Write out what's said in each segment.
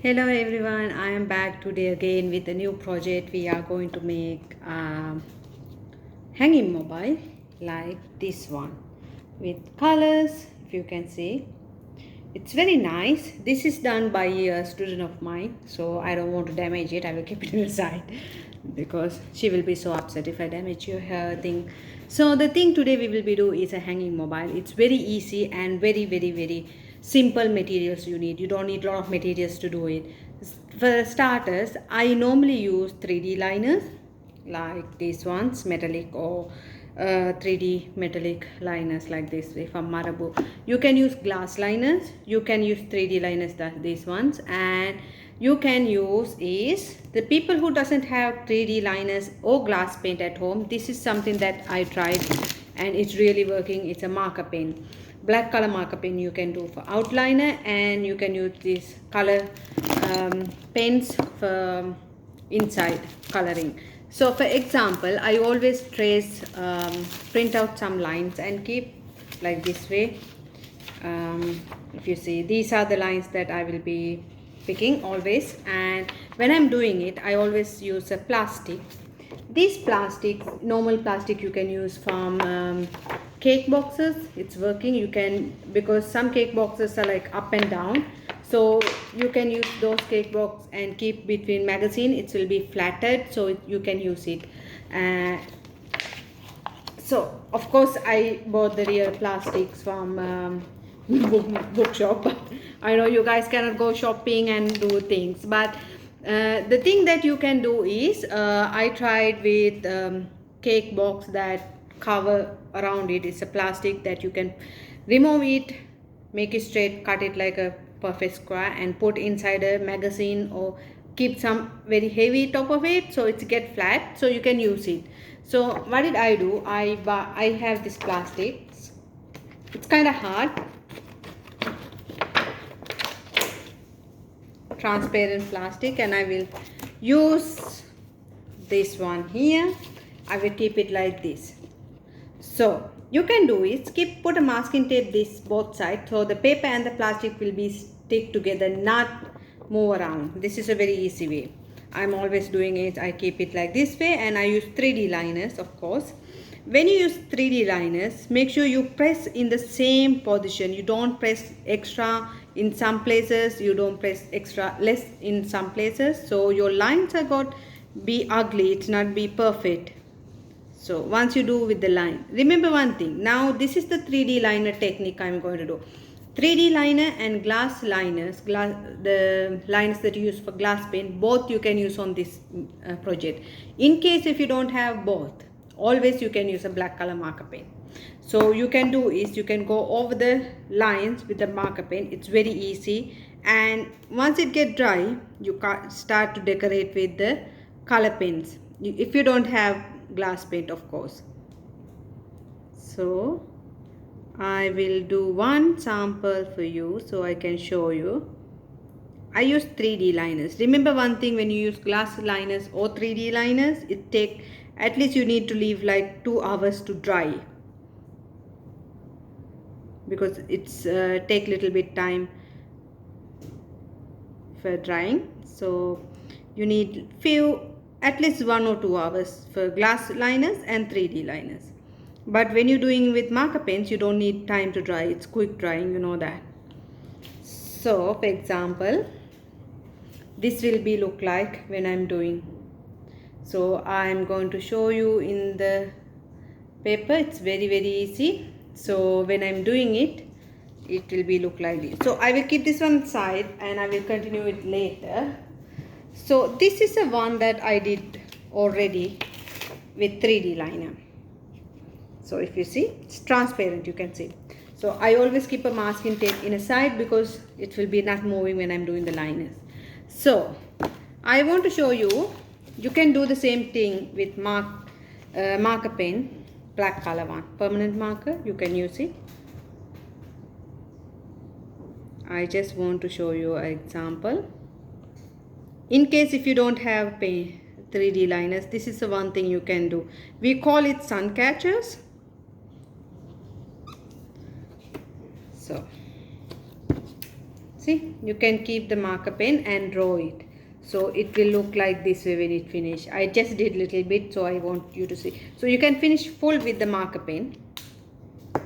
Hello everyone, I am back today again with a new project. We are going to make hanging mobile like this one with colors, if you can see. It's very nice. This is done by a student of mine, so I don't want to damage it. I will keep it inside because she will be so upset if I damage her thing. So the thing today we will be do is a hanging mobile. It's very easy and very simple materials you need. You don't need a lot of materials to do it. For starters, I normally use 3D liners like these ones, metallic or 3D metallic liners like this way from Marabu. You can use glass liners, you can use 3D liners, that these ones, and you can use is the people who doesn't have 3D liners or glass paint at home. This is something that I tried and it's really working. It's a marker pen, black color marker pen you can do for outliner, and you can use this color pens for inside coloring. So for example, I always print out some lines and keep like this way. If you see, these are the lines that I will be picking always, and when I'm doing it I always use a plastic. These plastics, normal plastic you can use from cake boxes. It's working. You can, because some cake boxes are like up and down, so you can use those cake box and keep between magazine. It will be flattened, so you can use it. So of course I bought the real plastics from bookshop, but I know you guys cannot go shopping and do things, but the thing that you can do is I tried with cake box that cover around it. It's a plastic that you can remove it, make it straight, cut it like a perfect square and put inside a magazine, or keep some very heavy top of it so it's get flat so you can use it. So what did I do? I have this plastic. It's kind of hard, transparent plastic, and I will use this one here. I will keep it like this. So you can do is put a masking tape this both sides, so the paper and the plastic will be stick together, not move around. This is a very easy way. I'm always doing it. I keep it like this way, and I use 3D liners, of course. When you use 3D liners, make sure you press in the same position. You don't press extra in some places, you don't press extra less in some places, so your lines are got be ugly, it's not be perfect. So once you do with the line, remember one thing. Now this is the 3D liner technique I'm going to do. 3D liner and glass liners, the liners that you use for glass paint, both you can use on this project. In case if you don't have both, always you can use a black color marker pen. So you can do is you can go over the lines with the marker pen. It's very easy, and once it get dry, you start to decorate with the color pens, if you don't have glass paint, of course. So I will do one sample for you so I can show you. I use 3D liners. Remember one thing, when you use glass liners or 3D liners, it take at least you need to leave like 2 hours to dry, because it's take little bit time for drying. So you need at least 1 or 2 hours for glass liners and 3D liners. But when you're doing with marker pens, you don't need time to dry. It's quick drying, you know that. So for example, this will be look like when I'm doing. So I'm going to show you in the paper. It's very easy. So when I'm doing it, it will be look like this. So I will keep this one side and I will continue it later. So this is a one that I did already with 3D liner. So if you see, it's transparent, you can see. So I always keep a masking tape in a side because it will be not moving when I'm doing the liners. So I want to show you, you can do the same thing with marker pen, black color one, permanent marker, you can use it. I just want to show you an example. In case if you don't have 3D liners, this is the one thing you can do. We call it sun catchers. See, you can keep the marker pen and draw it. So it will look like this way when it finish. I just did little bit, so I want you to see. So you can finish full with the marker pen.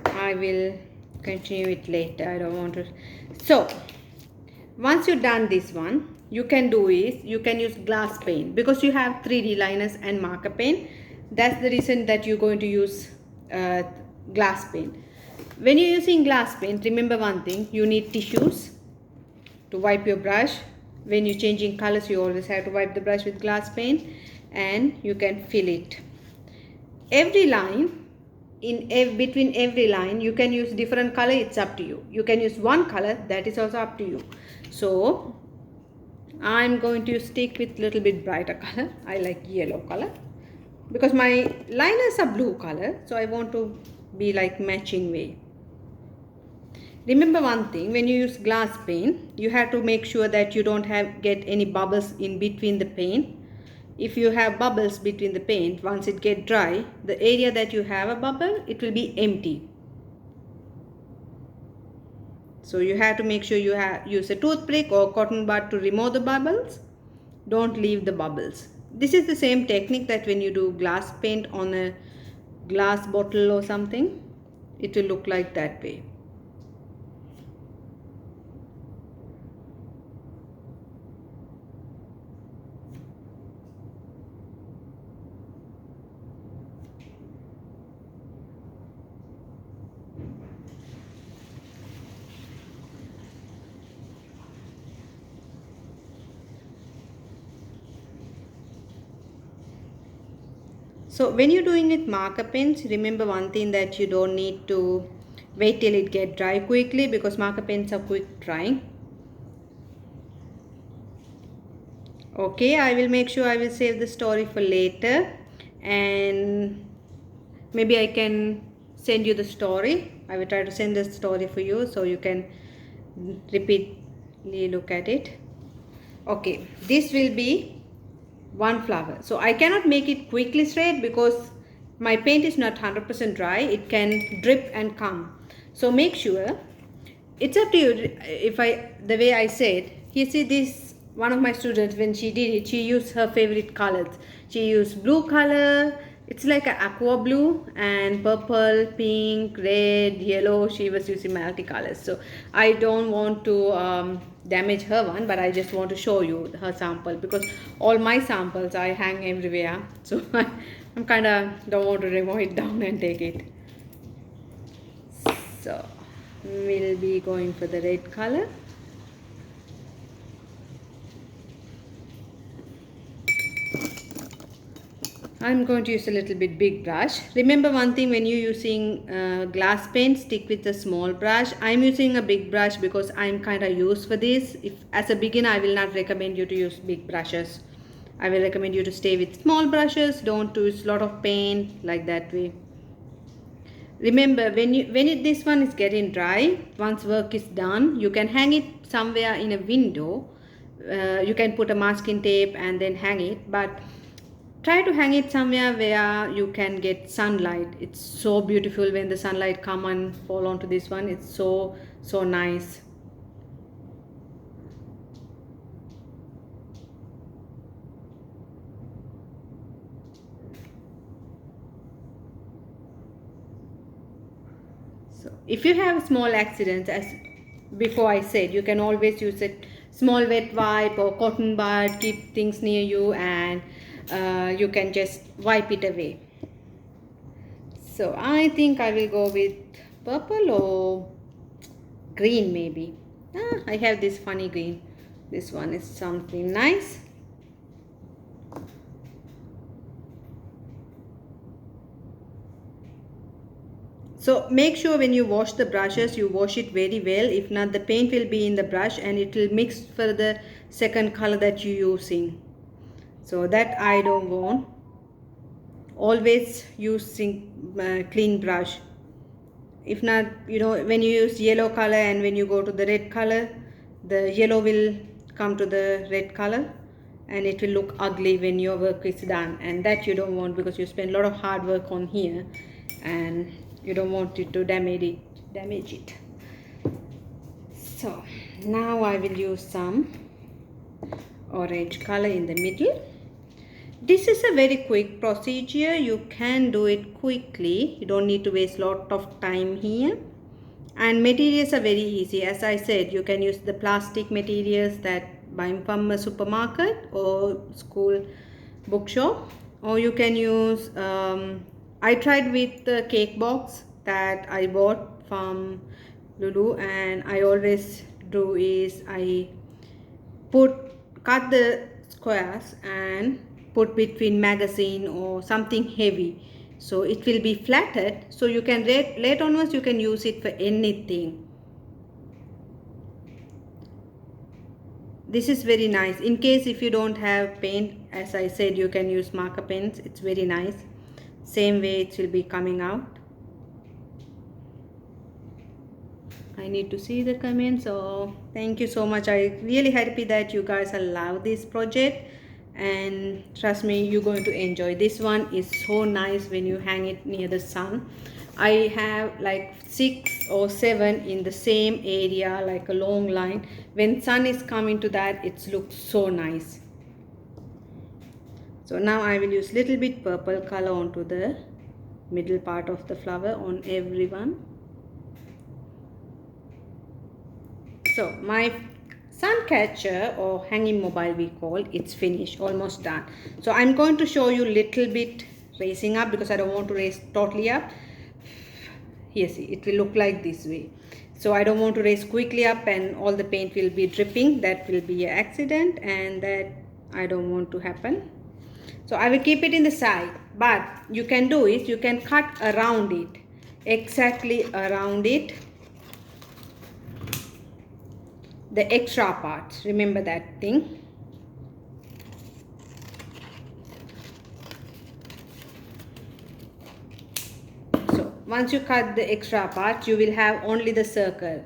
I will continue it later. I don't want to. So once you've done this one, you can do is you can use glass pen because you have 3D liners and marker pen. That's the reason that you're going to use glass pen. When you're using glass pen, remember one thing: you need tissues to wipe your brush. When you're changing colors, you always have to wipe the brush with glass pen, and you can fill it. Every line, between every line, you can use different color. It's up to you. You can use one color, that is also up to you. So I'm going to stick with little bit brighter color. I like yellow color because my liners are blue color, so I want to be like matching way. Remember one thing: when you use glass pen, you have to make sure that you don't get any bubbles in between the paint. If you have bubbles between the paint, once it get dry, the area that you have a bubble, it will be empty. So you have to make sure you use a toothpick or cotton bud to remove the bubbles. Don't leave the bubbles. This is the same technique that when you do glass paint on a glass bottle or something, it will look like that way. So when you're doing it marker pens, remember one thing, that you don't need to wait till it get dry quickly because marker pens are quick drying. Okay, I will make sure I will save the story for later, and maybe I can send you the story. I will try to send the story for you so you can repeatedly look at it. Okay, this will be one flower. So I cannot make it quickly straight because my paint is not 100% dry. It can drip and come. So make sure, it's up to you. The way I said, you see this, one of my students, when she did it, she used her favorite colors. She used blue color. It's like an aqua blue, and purple, pink, red, yellow. She was using multicolors. So I don't want to damage her one, but I just want to show you her sample because all my samples I hang everywhere. So I'm kind of don't want to remove it down and take it. So we'll be going for the red color. I'm going to use a little bit big brush. Remember one thing, when you're using glass paint, stick with a small brush. I'm using a big brush because I'm kind of used for this. If as a beginner, I will not recommend you to use big brushes. I will recommend you to stay with small brushes. Don't use a lot of paint like that way. Remember, this one is getting dry, once work is done, you can hang it somewhere in a window. You can put a masking tape and then hang it, but try to hang it somewhere where you can get sunlight. It's so beautiful when the sunlight come and fall onto this one. It's so nice. So if you have small accidents, as before I said, you can always use a small wet wipe or cotton bud. Keep things near you, and you can just wipe it away. So I think I will go with purple or green maybe. I have this funny green. This one is something nice. So make sure when you wash the brushes, you wash it very well. If not, the paint will be in the brush and it will mix for the second color that you're using. So that I don't want. Always using clean brush. If not, when you use yellow color and when you go to the red color, the yellow will come to the red color and it will look ugly when your work is done, and that you don't want because you spend a lot of hard work on here and you don't want it to damage it. So Now I will use some orange color in the middle. This is a very quick procedure. You can do it quickly. You don't need to waste a lot of time here. And materials are very easy. As I said, you can use the plastic materials that buy from a supermarket or school bookshop, or you can use I tried with the cake box that I bought from Lulu, and I always do is I cut the squares and put between magazine or something heavy, so it will be flattened, so you can later onwards you can use it for anything. This is very nice. In case if you don't have paint, as I said, you can use marker pens. It's very nice. Same way it will be coming out. I need to see the comments. So thank you so much. I really happy that you guys love this project, and trust me, you're going to enjoy. This one is so nice when you hang it near the sun. I have like 6 or 7 in the same area, like a long line. When sun is coming to that, it looks so nice. So now I will use little bit purple color onto the middle part of the flower on everyone. So my sun catcher or hanging mobile, we call it's finished, almost done. So I'm going to show you little bit raising up, because I don't want to raise totally up. Here, see, it will look like this way. So I don't want to raise quickly up and all the paint will be dripping. That will be an accident, and that I don't want to happen. So I will keep it in the side, but you can do is you can cut around it, exactly around it, the extra parts. Remember that thing. So once you cut the extra part, you will have only the circle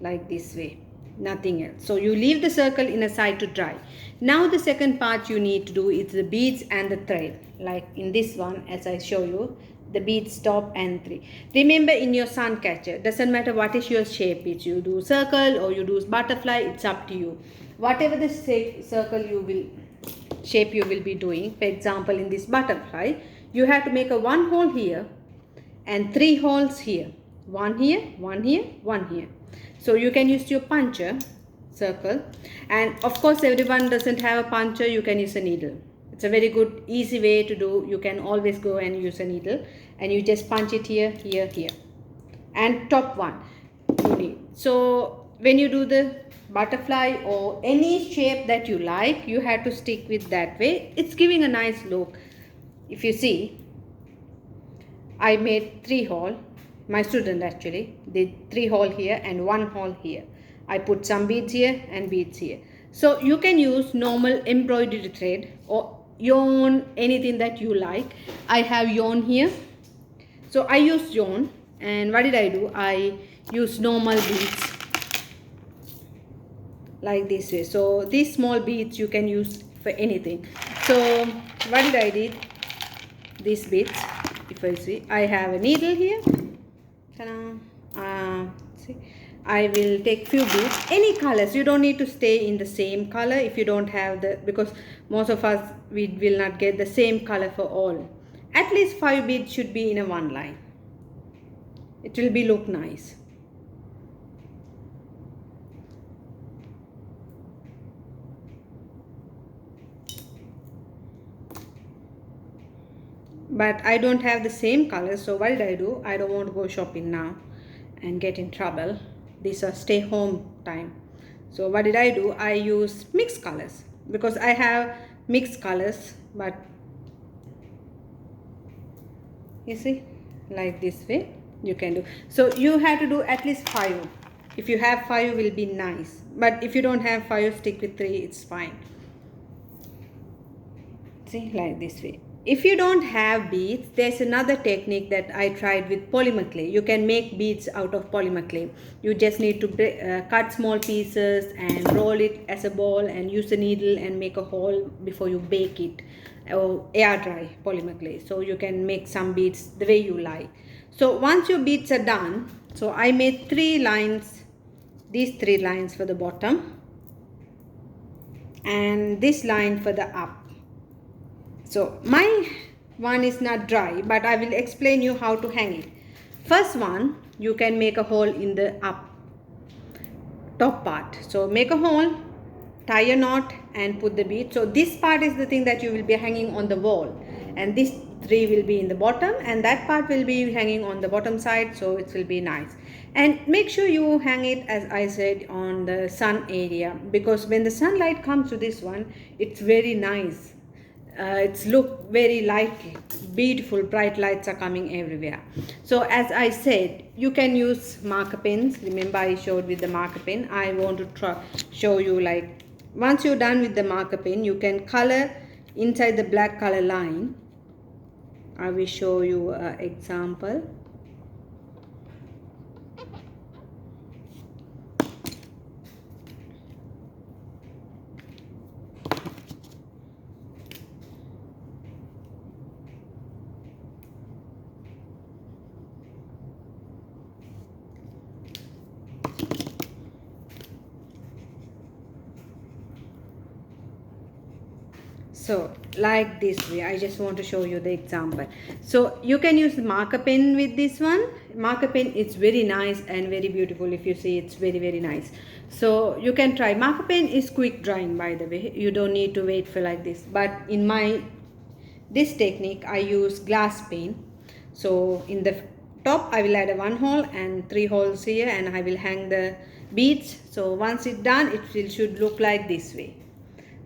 like this way, nothing else. So you leave the circle in a side to dry. Now the second part you need to do is the beads and the thread, like in this one, as I show you, the beads top and 3. Remember, in your sun catcher, doesn't matter what is your shape, it's you do circle or you do butterfly, it's up to you. Whatever the circle you will shape you will be doing. For example, in this butterfly, you have to make a 1 hole here and 3 holes here, 1 here, 1 here, 1 here. So you can use your puncher circle, and of course everyone doesn't have a puncher, you can use a needle. It's a very good easy way to do. You can always go and use a needle and you just punch it here, here, here, and top one you need. So when you do the butterfly or any shape that you like, you have to stick with that way. It's giving a nice look. If you see, I made 3 hole. My student actually did 3 hole here and 1 hole here. I put some beads here and beads here. So you can use normal embroidery thread or yarn, anything that you like. I have yarn here, so I use yarn. And what did I do? I use normal beads like this way. So these small beads you can use for anything. So what did I did? These beads, if I see, I have a needle here. See, I will take few beads, any colors. You don't need to stay in the same color if you don't have the, because most of us, we will not get the same color for all. At least 5 beads should be in a 1 line. It will be look nice. But I don't have the same color, so what did I do? I don't want to go shopping now and get in trouble. These are stay home time. So what did I do? I use mixed colors, because I have mixed colors. But you see, like this way you can do. So you have to do at least 5. If you have 5 will be nice, but if you don't have 5, stick with 3, it's fine. See, like this way. If you don't have beads, there's another technique that I tried with polymer clay. You can make beads out of polymer clay. You just need to cut small pieces and roll it as a ball and use a needle and make a hole before you bake it, or air dry polymer clay. So you can make some beads the way you like. So once your beads are done, so I made 3 lines these 3 lines for the bottom and this line for the up. So my one is not dry, but I will explain you how to hang it. First one, you can make a hole in the up top part. So make a hole, tie a knot and put the bead. So this part is the thing that you will be hanging on the wall, and this 3 will be in the bottom and that part will be hanging on the bottom side, so it will be nice. And make sure you hang it, as I said, on the sun area, because when the sunlight comes to this one, it's very nice. It's look very light, beautiful, bright lights are coming everywhere. So as I said, you can use marker pens. Remember I showed with the marker pen. I want to show you, like, once you're done with the marker pen, you can color inside the black color line. I will show you an example. So like this way, I just want to show you the example. So you can use the marker pen with this one. Marker pen is very nice and very beautiful. If you see, it's very, very nice. So you can try. Marker pen is quick drying, by the way. You don't need to wait for like this. But in this technique, I use glass pen. So in the top, I will add a 1 hole and 3 holes here, and I will hang the beads. So once it's done, it should look like this way.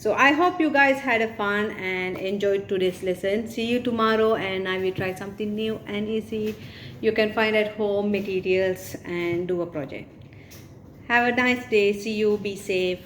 So I hope you guys had a fun and enjoyed today's lesson. See you tomorrow, and I will try something new and easy you can find at home materials and do a project. Have a nice day. See you. Be safe.